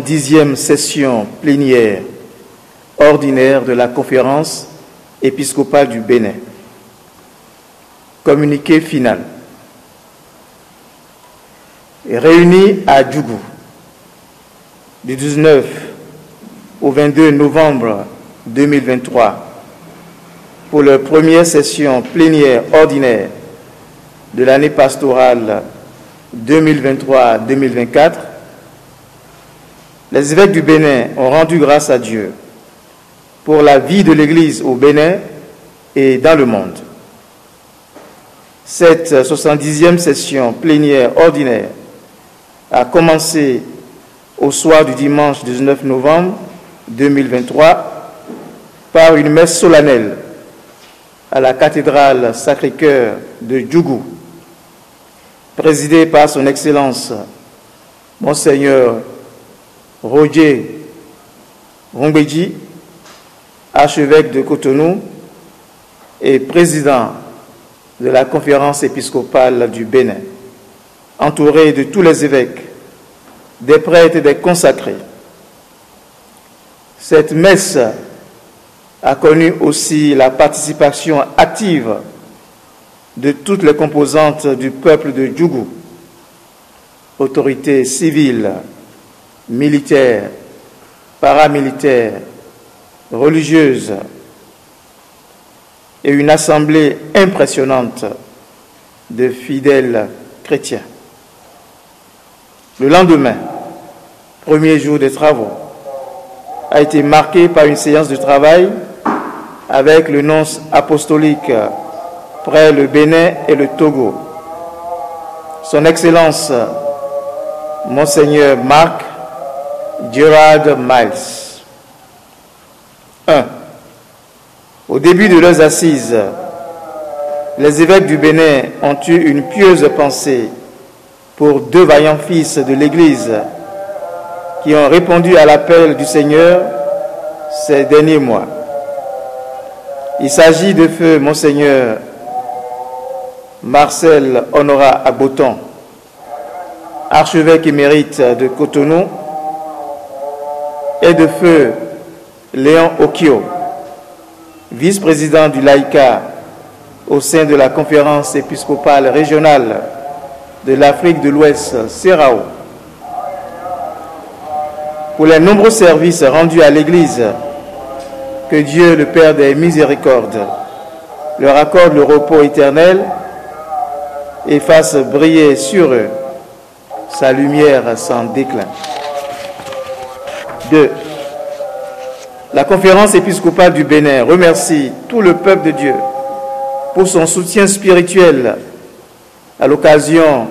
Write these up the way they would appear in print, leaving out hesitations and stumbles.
70e session plénière ordinaire de la Conférence épiscopale du Bénin. Communiqué final. Réunis à Djougou du 19 au 22 novembre 2023 pour la première session plénière ordinaire de l'année pastorale 2023-2024, les évêques du Bénin ont rendu grâce à Dieu pour la vie de l'Église au Bénin et dans le monde. Cette 70e session plénière ordinaire a commencé au soir du dimanche 19 novembre 2023 par une messe solennelle à la cathédrale Sacré-Cœur de Djougou, présidée par son Excellence Monseigneur Roger Rongbedji, archevêque de Cotonou et président de la Conférence épiscopale du Bénin, entouré de tous les évêques, des prêtres et des consacrés. Cette messe a connu aussi la participation active de toutes les composantes du peuple de Djougou, autorités civiles, militaires, paramilitaires, religieuses, et une assemblée impressionnante de fidèles chrétiens. Le lendemain, premier jour des travaux, a été marqué par une séance de travail avec le nonce apostolique près le Bénin et le Togo, son Excellence Monseigneur Marc Gerard Miles. 1. Au début de leurs assises, les évêques du Bénin ont eu une pieuse pensée pour deux vaillants fils de l'Église qui ont répondu à l'appel du Seigneur ces derniers mois. Il s'agit de feu Monseigneur Marcel Honorat Aboton, archevêque émérite de Cotonou, et de feu Léon Okio, vice-président du Laïka au sein de la Conférence épiscopale régionale de l'Afrique de l'Ouest, CERAO. Pour les nombreux services rendus à l'Église, que Dieu, le Père des miséricordes, leur accorde le repos éternel et fasse briller sur eux sa lumière sans déclin. 2. La Conférence épiscopale du Bénin remercie tout le peuple de Dieu pour son soutien spirituel à l'occasion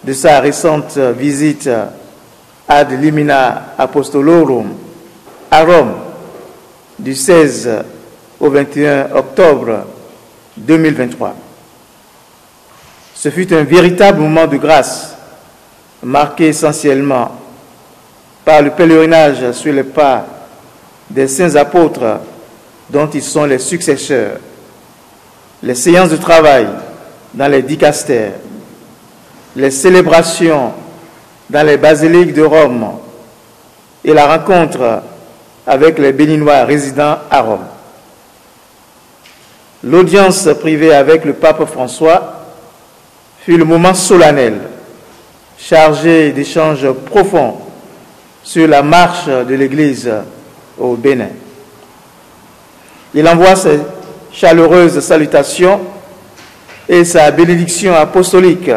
de sa récente visite ad limina apostolorum à Rome du 16 au 21 octobre 2023. Ce fut un véritable moment de grâce, marqué essentiellement par le pèlerinage sur les pas des saints apôtres dont ils sont les successeurs, les séances de travail dans les dicastères, les célébrations dans les basiliques de Rome et la rencontre avec les Béninois résidant à Rome. L'audience privée avec le pape François fut le moment solennel, chargé d'échanges profonds sur la marche de l'Église au Bénin. Il envoie ses chaleureuses salutations et sa bénédiction apostolique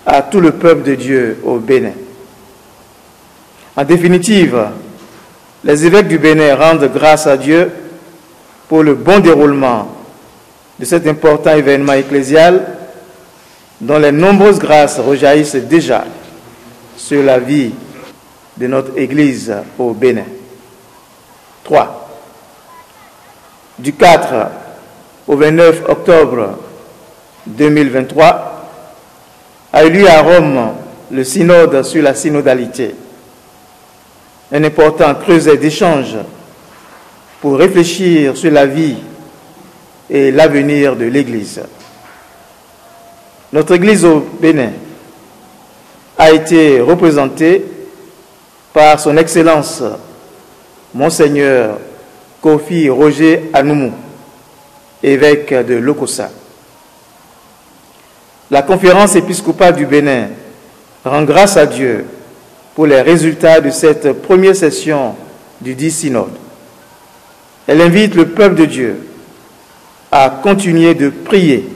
à tout le peuple de Dieu au Bénin. En définitive, les évêques du Bénin rendent grâce à Dieu pour le bon déroulement de cet important événement ecclésial dont les nombreuses grâces rejaillissent déjà sur la vie de notre Église au Bénin. 3. Du 4 au 29 octobre 2023 a eu lieu à Rome le synode sur la synodalité, un important creuset d'échanges pour réfléchir sur la vie et l'avenir de l'Église. Notre Église au Bénin a été représentée par son Excellence, Monseigneur Kofi Roger Anoumou, évêque de Lokossa. La conférence épiscopale du Bénin rend grâce à Dieu pour les résultats de cette première session du dit synode. Elle invite le peuple de Dieu à continuer de prier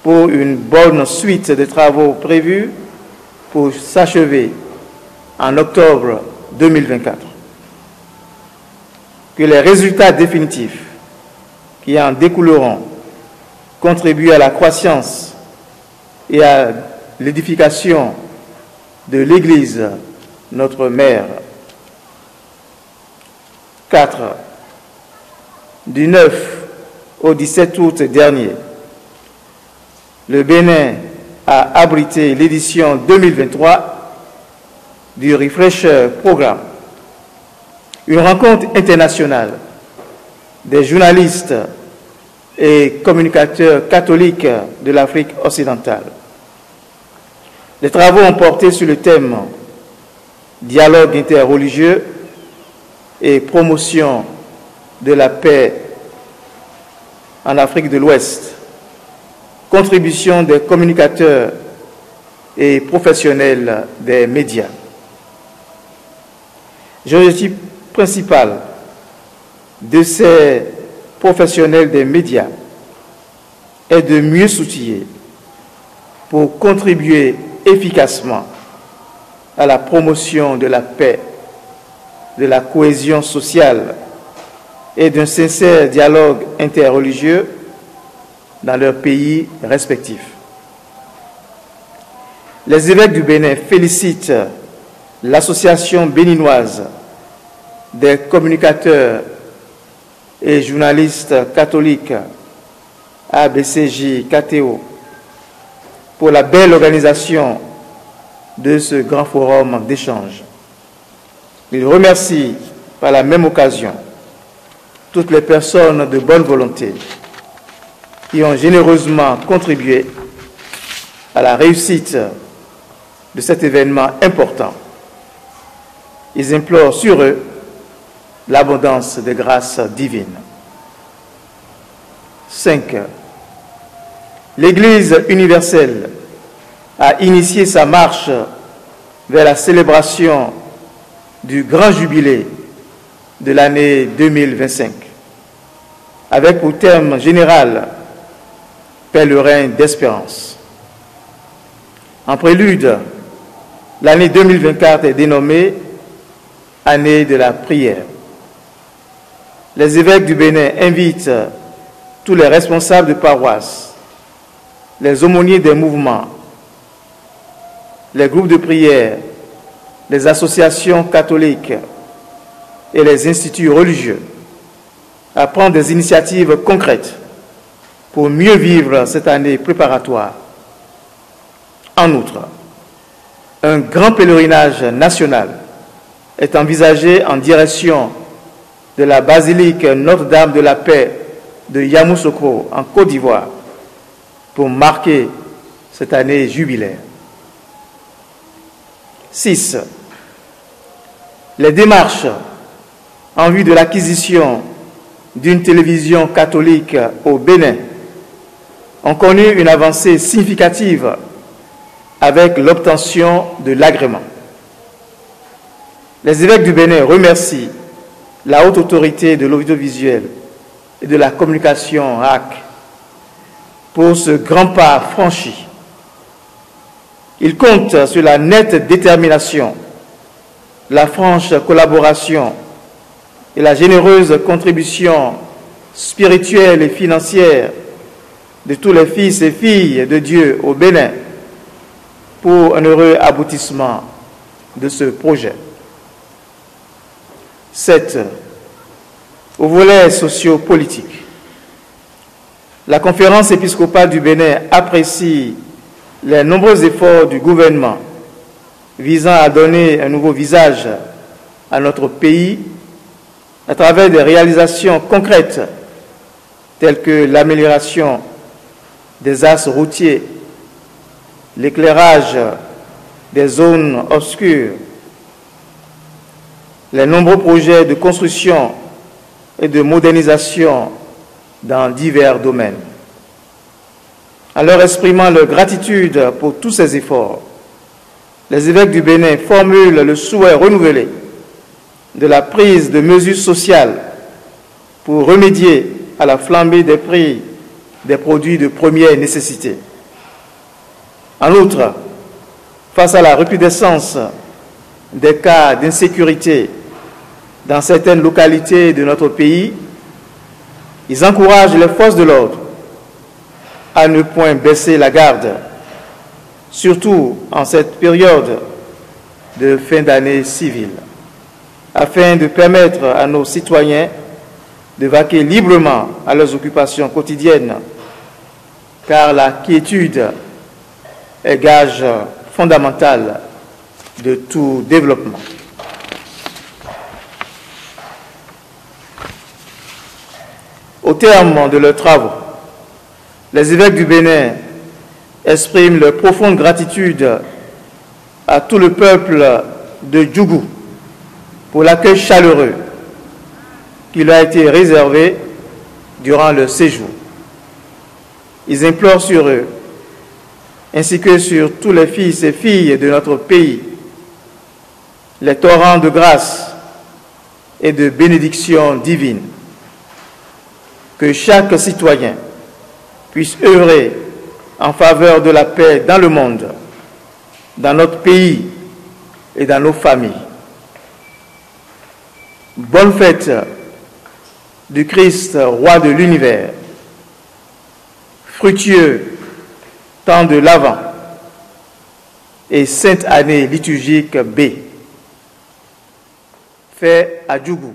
pour une bonne suite de travaux prévus pour s'achever en octobre 2024. Que les résultats définitifs qui en découleront contribuent à la croissance et à l'édification de l'Église, notre mère. 4. Du 9 au 17 août dernier, le Bénin a abrité l'édition 2023 du Refresher Programme, une rencontre internationale des journalistes et communicateurs catholiques de l'Afrique occidentale. Les travaux ont porté sur le thème dialogue interreligieux et promotion de la paix en Afrique de l'Ouest, contribution des communicateurs et professionnels des médias. L'objectif principal de ces professionnels des médias est de mieux s'outiller pour contribuer efficacement à la promotion de la paix, de la cohésion sociale et d'un sincère dialogue interreligieux dans leurs pays respectifs. Les évêques du Bénin félicitent l'Association béninoise des communicateurs et journalistes catholiques ABCJ-KTO pour la belle organisation de ce grand forum d'échange. Ils remercient par la même occasion toutes les personnes de bonne volonté qui ont généreusement contribué à la réussite de cet événement important. Ils implorent sur eux l'abondance des grâces divines. 5. L'Église universelle a initié sa marche vers la célébration du grand jubilé de l'année 2025, avec pour thème général « Pèlerin d'espérance ». En prélude, l'année 2024 est dénommée « Année de la prière ». Les évêques du Bénin invitent tous les responsables de paroisse, les aumôniers des mouvements, les groupes de prière, les associations catholiques et les instituts religieux à prendre des initiatives concrètes pour mieux vivre cette année préparatoire. En outre, un grand pèlerinage national est envisagé en direction de la basilique Notre-Dame de la Paix de Yamoussoukro en Côte d'Ivoire pour marquer cette année jubilaire. 6. Les démarches en vue de l'acquisition d'une télévision catholique au Bénin ont connu une avancée significative avec l'obtention de l'agrément. Les évêques du Bénin remercient la haute autorité de l'audiovisuel et de la communication RAC pour ce grand pas franchi. Ils comptent sur la nette détermination, la franche collaboration et la généreuse contribution spirituelle et financière de tous les fils et filles de Dieu au Bénin pour un heureux aboutissement de ce projet. 7. Au volet socio-politique, la conférence épiscopale du Bénin apprécie les nombreux efforts du gouvernement visant à donner un nouveau visage à notre pays à travers des réalisations concrètes telles que l'amélioration des axes routiers, l'éclairage des zones obscures, les nombreux projets de construction et de modernisation dans divers domaines. En leur exprimant leur gratitude pour tous ces efforts, les évêques du Bénin formulent le souhait renouvelé de la prise de mesures sociales pour remédier à la flambée des prix des produits de première nécessité. En outre, face à la recrudescence des cas d'insécurité dans certaines localités de notre pays, ils encouragent les forces de l'ordre à ne point baisser la garde, surtout en cette période de fin d'année civile, afin de permettre à nos citoyens de vaquer librement à leurs occupations quotidiennes, car la quiétude est gage fondamental de tout développement. Au terme de leurs travaux, les évêques du Bénin expriment leur profonde gratitude à tout le peuple de Djougou pour l'accueil chaleureux qui leur a été réservé durant leur séjour. Ils implorent sur eux, ainsi que sur tous les fils et filles de notre pays, les torrents de grâce et de bénédiction divine, que chaque citoyen puisse œuvrer en faveur de la paix dans le monde, dans notre pays et dans nos familles. Bonne fête du Christ, roi de l'univers, fructueux temps de l'Avent et sainte année liturgique B. Fait à Djougou.